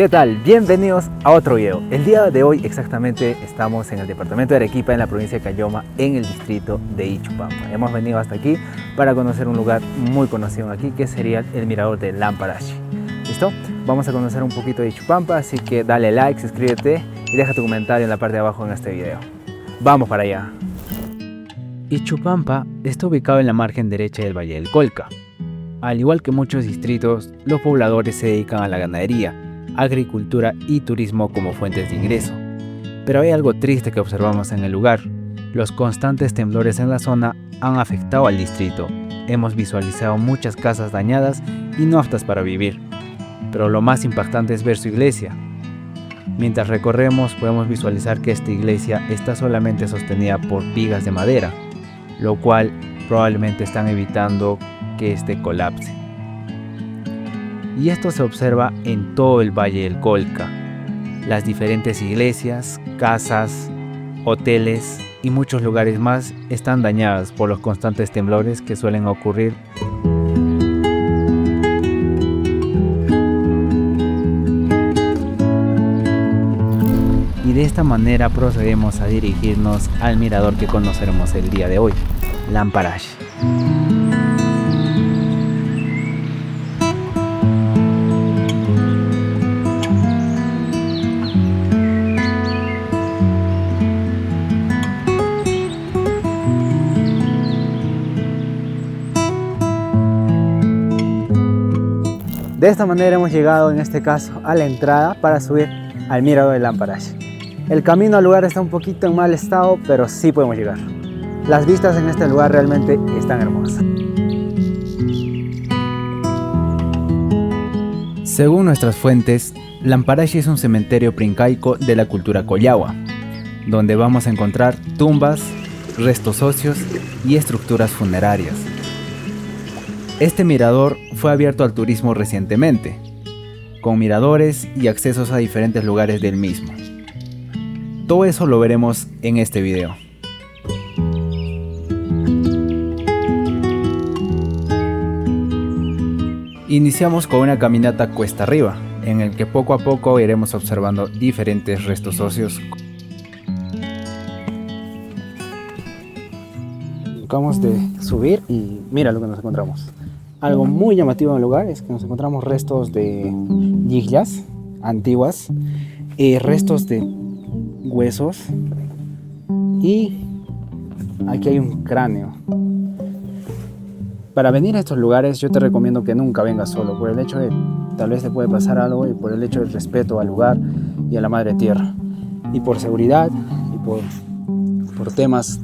¿Qué tal? Bienvenidos a otro video. El día de hoy exactamente estamos en el departamento de Arequipa, en la provincia de Caylloma, en el distrito de Ichupampa. Hemos venido hasta aquí para conocer un lugar muy conocido aquí, que sería el mirador de Lamparashi. ¿Listo? Vamos a conocer un poquito de Ichupampa, así que dale like, suscríbete y deja tu comentario en la parte de abajo en este video. ¡Vamos para allá! Ichupampa está ubicado en la margen derecha del Valle del Colca. Al igual que muchos distritos, los pobladores se dedican a la ganadería, agricultura y turismo como fuentes de ingreso. Pero hay algo triste que observamos en el lugar. Los constantes temblores en la zona han afectado al distrito. Hemos visualizado muchas casas dañadas y no aptas para vivir. Pero lo más impactante es ver su iglesia. Mientras recorremos podemos visualizar que esta iglesia está solamente sostenida por vigas de madera, lo cual probablemente están evitando que este colapse. Y esto se observa en todo el Valle del Colca. Las diferentes iglesias, casas, hoteles y muchos lugares más están dañadas por los constantes temblores que suelen ocurrir. Y de esta manera procedemos a dirigirnos al mirador que conoceremos el día de hoy, Lamparashi. De esta manera hemos llegado en este caso a la entrada para subir al mirador de Lamparashi. El camino al lugar está un poquito en mal estado, pero sí podemos llegar. Las vistas en este lugar realmente están hermosas. Según nuestras fuentes, Lamparashi es un cementerio preincaico de la cultura collagua, donde vamos a encontrar tumbas, restos óseos y estructuras funerarias. Este mirador fue abierto al turismo recientemente, con miradores y accesos a diferentes lugares del mismo. Todo eso lo veremos en este video. Iniciamos con una caminata cuesta arriba, en el que poco a poco iremos observando diferentes restos óseos. Acabamos de subir y mira lo que nos encontramos. Algo muy llamativo en el lugar es que nos encontramos restos de yiglas antiguas, restos de huesos y aquí hay un cráneo. Para venir a estos lugares yo te recomiendo que nunca vengas solo, por el hecho de tal vez te puede pasar algo y por el hecho del respeto al lugar y a la madre tierra. Y por seguridad y por temas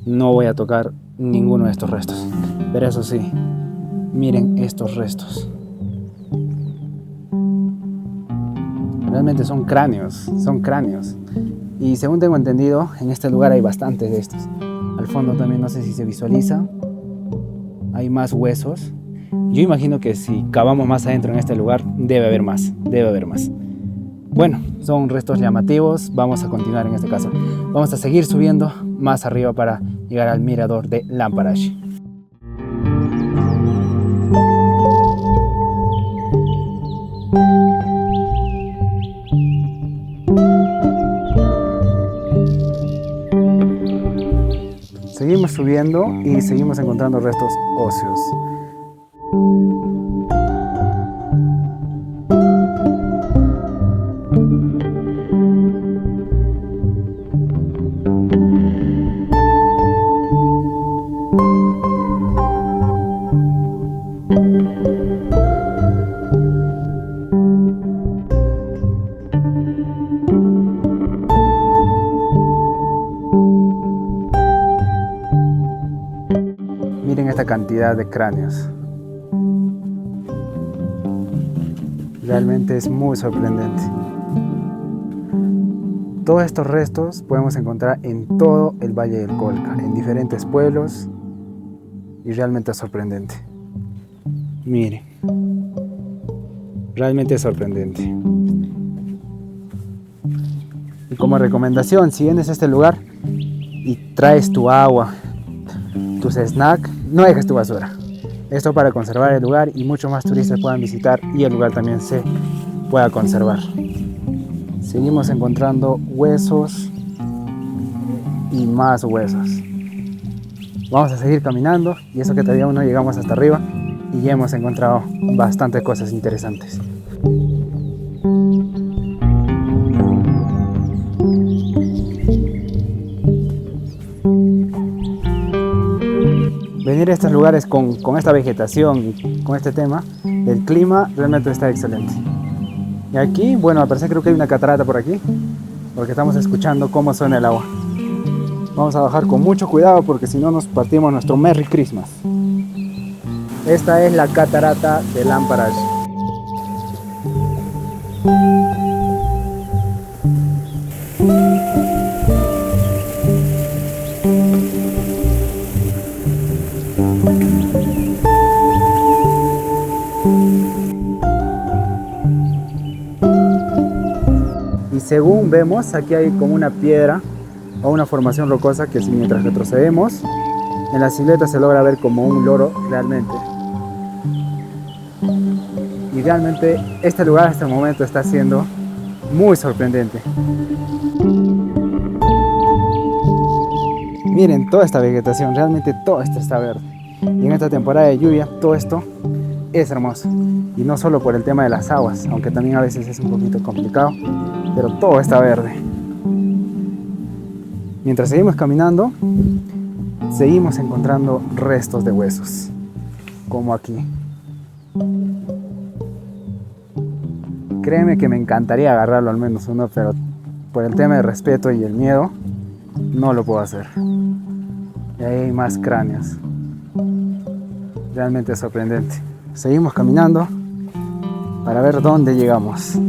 no voy a tocar ninguno de estos restos. Pero eso sí, miren estos restos. Realmente son cráneos. Y según tengo entendido, en este lugar hay bastantes de estos. Al fondo también no sé si se visualiza. Hay más huesos. Yo imagino que si cavamos más adentro en este lugar, debe haber más. Bueno, son restos llamativos. Vamos a continuar en este caso. Vamos a seguir subiendo más arriba para llegar al mirador de Lamparashi. Seguimos subiendo y seguimos encontrando restos óseos. Miren esta cantidad de cráneos. Realmente es muy sorprendente. Todos estos restos podemos encontrar en todo el Valle del Colca, en diferentes pueblos, y realmente es sorprendente. Miren, realmente es sorprendente. Y como recomendación, si vienes a este lugar y traes tu agua, tus snacks, no dejes tu basura. Esto para conservar el lugar y muchos más turistas puedan visitar y el lugar también se pueda conservar. Seguimos encontrando huesos y más huesos. Vamos a seguir caminando, y eso que todavía aún no llegamos hasta arriba y ya hemos encontrado bastantes cosas interesantes. Venir a estos lugares con esta vegetación y con este tema, el clima realmente está excelente. Y aquí, bueno, al parecer creo que hay una catarata por aquí, porque estamos escuchando cómo suena el agua. Vamos a bajar con mucho cuidado porque si no nos partimos nuestro Merry Christmas. Esta es la catarata de Lamparach. Y según vemos, aquí hay como una piedra o una formación rocosa que si mientras retrocedemos, en la silueta se logra ver como un loro realmente. Y realmente este lugar hasta el momento está siendo muy sorprendente. Miren toda esta vegetación, realmente todo esto está verde. Y en esta temporada de lluvia todo esto es hermoso. Y no solo por el tema de las aguas, aunque también a veces es un poquito complicado, pero todo está verde. Mientras seguimos caminando, seguimos encontrando restos de huesos, como aquí. Créeme que me encantaría agarrarlo al menos uno, pero por el tema de respeto y el miedo, no lo puedo hacer. Y ahí hay más cráneos. Realmente sorprendente. Seguimos caminando para ver dónde llegamos.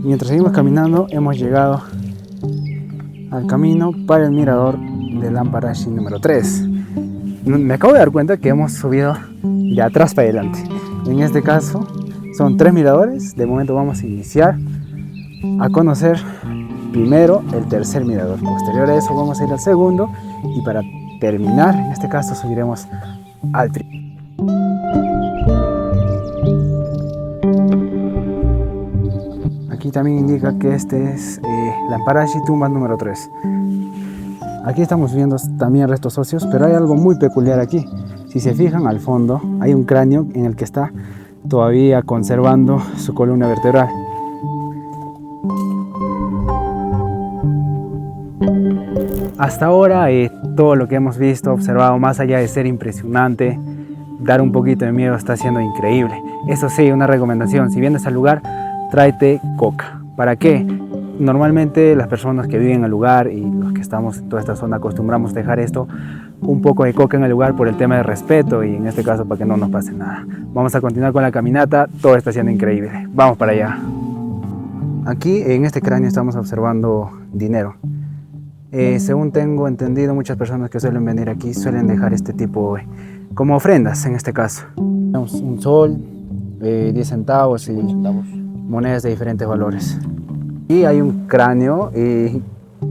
Mientras seguimos caminando, hemos llegado al camino para el mirador de Lamparach número 3. Me acabo de dar cuenta que hemos subido de atrás para adelante. En este caso, son 3 miradores. De momento vamos a iniciar a conocer primero el tercer mirador. Posterior a eso vamos a ir al segundo. Y para terminar, en este caso, subiremos al primero. Aquí también indica que este es Lamparach tumba número 3. Aquí estamos viendo también restos óseos, pero hay algo muy peculiar aquí. Si se fijan al fondo, hay un cráneo en el que está todavía conservando su columna vertebral. Hasta ahora todo lo que hemos visto, observado, más allá de ser impresionante, dar un poquito de miedo, está siendo increíble. Eso sí, una recomendación: si vienes al lugar, tráete coca. ¿Para qué? Normalmente las personas que viven en el lugar y los que estamos en toda esta zona acostumbramos dejar un poco de coca en el lugar por el tema de respeto, y en este caso para que no nos pase nada. Vamos a continuar con la caminata, todo está siendo increíble. Vamos para allá. Aquí en este cráneo estamos observando dinero. Según tengo entendido, muchas personas que suelen venir aquí suelen dejar este tipo como ofrendas en este caso. Tenemos un sol, 10 centavos y monedas de diferentes valores. Y hay un cráneo y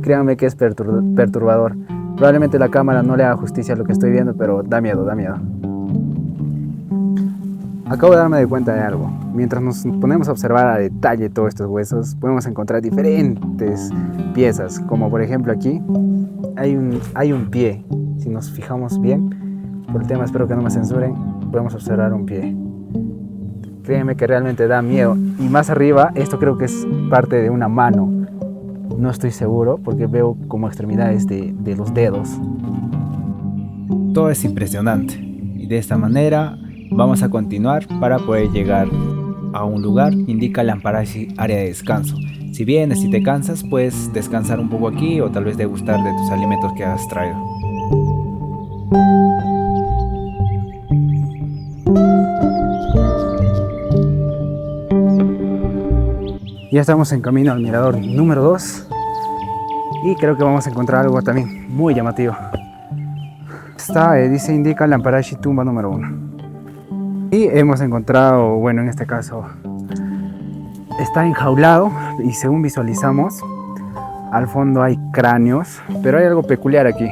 créanme que es perturbador. Probablemente la cámara no le haga justicia a lo que estoy viendo, pero da miedo, da miedo. Acabo de darme cuenta de algo. Mientras nos ponemos a observar a detalle todos estos huesos, podemos encontrar diferentes piezas, como por ejemplo aquí hay un pie. Si nos fijamos bien, por el tema espero que no me censuren, podemos observar un pie. Créeme que realmente da miedo. Y más arriba, esto creo que es parte de una mano. No estoy seguro porque veo como extremidades de los dedos. Todo es impresionante. Y de esta manera vamos a continuar para poder llegar a un lugar que indica Lamparach área de descanso. Si vienes y te cansas, puedes descansar un poco aquí o tal vez degustar de tus alimentos que has traído. Ya estamos en camino al mirador número 2 y creo que vamos a encontrar algo también muy llamativo. está, indica Lamparashi tumba número 1. Y hemos encontrado, bueno, en este caso está enjaulado y según visualizamos, al fondo hay cráneos, pero hay algo peculiar aquí,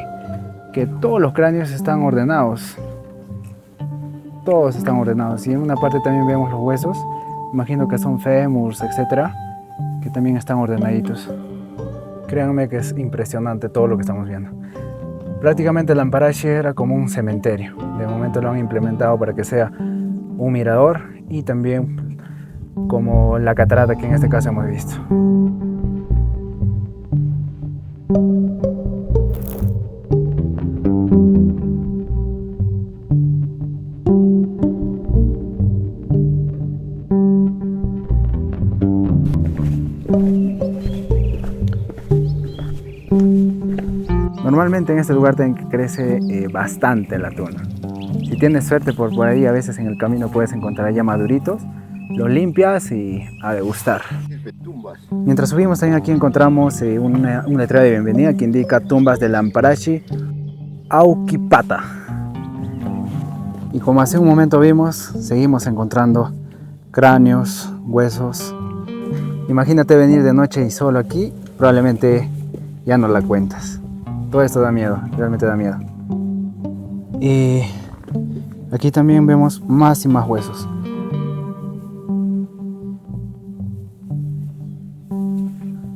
que todos los cráneos están ordenados. Todos están ordenados y en una parte también vemos los huesos, imagino que son fémurs, etcétera, que también están ordenaditos. Créanme que es impresionante todo lo que estamos viendo. Prácticamente Lamparashi era como un cementerio. De momento lo han implementado para que sea un mirador y también como la catarata que en este caso hemos visto. Normalmente en este lugar crece bastante la tuna. Si tienes suerte por ahí, a veces en el camino puedes encontrar ya maduritos, los limpias y a degustar. Mientras subimos también aquí encontramos un letrero de bienvenida que indica tumbas de Lamparashi Aukipata. Y como hace un momento vimos, seguimos encontrando cráneos, huesos. Imagínate venir de noche y solo aquí, probablemente ya no la cuentas. Todo esto da miedo, realmente da miedo. Y aquí también vemos más y más huesos.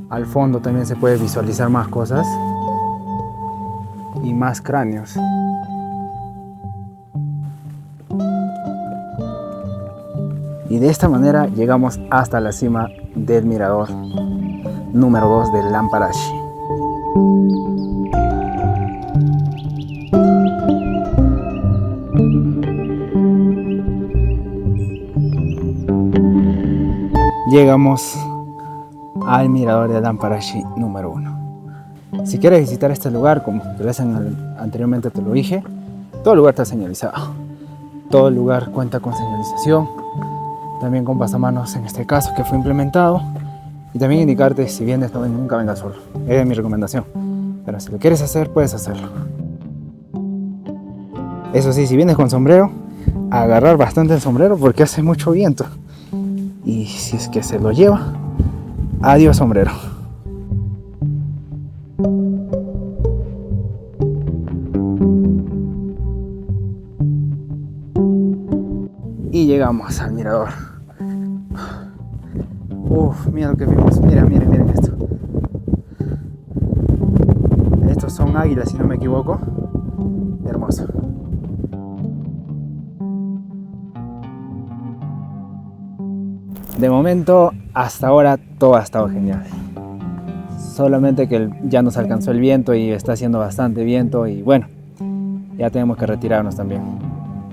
Al fondo también se puede visualizar más cosas y más cráneos. Y de esta manera llegamos hasta la cima del mirador número 2 de Lamparashi. Llegamos al mirador de Lamparashi número 1. Si quieres visitar este lugar, como anteriormente te lo dije, todo el lugar está señalizado. Todo el lugar cuenta con señalización, también con pasamanos en este caso que fue implementado, y también indicarte si vienes nunca vengas solo. Esa es mi recomendación, pero si lo quieres hacer puedes hacerlo. Eso sí, si vienes con sombrero, agarrar bastante el sombrero porque hace mucho viento, y si es que se lo lleva, adiós sombrero. Y llegamos al mirador. Mira lo que vimos. Miren esto. Estos son águilas, si no me equivoco. Hermoso. De momento, hasta ahora, todo ha estado genial. Solamente que ya nos alcanzó el viento y está haciendo bastante viento y bueno, ya tenemos que retirarnos también.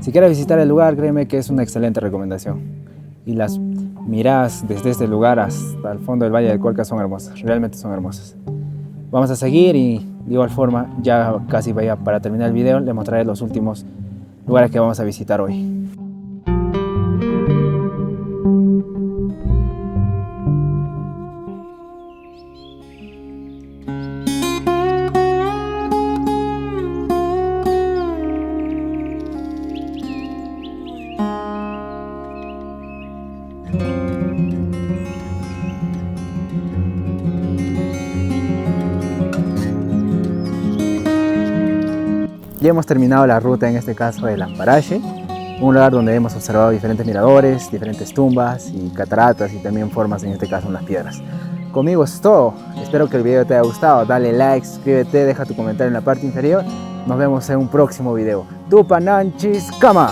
Si quieres visitar el lugar, créeme que es una excelente recomendación. Y las miradas desde este lugar hasta el fondo del Valle del Colca son hermosas, realmente son hermosas. Vamos a seguir y de igual forma, ya casi vaya para terminar el video, les mostraré los últimos lugares que vamos a visitar hoy. Ya hemos terminado la ruta, en este caso de Lamparashi, un lugar donde hemos observado diferentes miradores, diferentes tumbas y cataratas y también formas, en este caso en las piedras. Conmigo es todo, espero que el video te haya gustado, dale like, suscríbete, deja tu comentario en la parte inferior, nos vemos en un próximo video. Tupananchis Kama.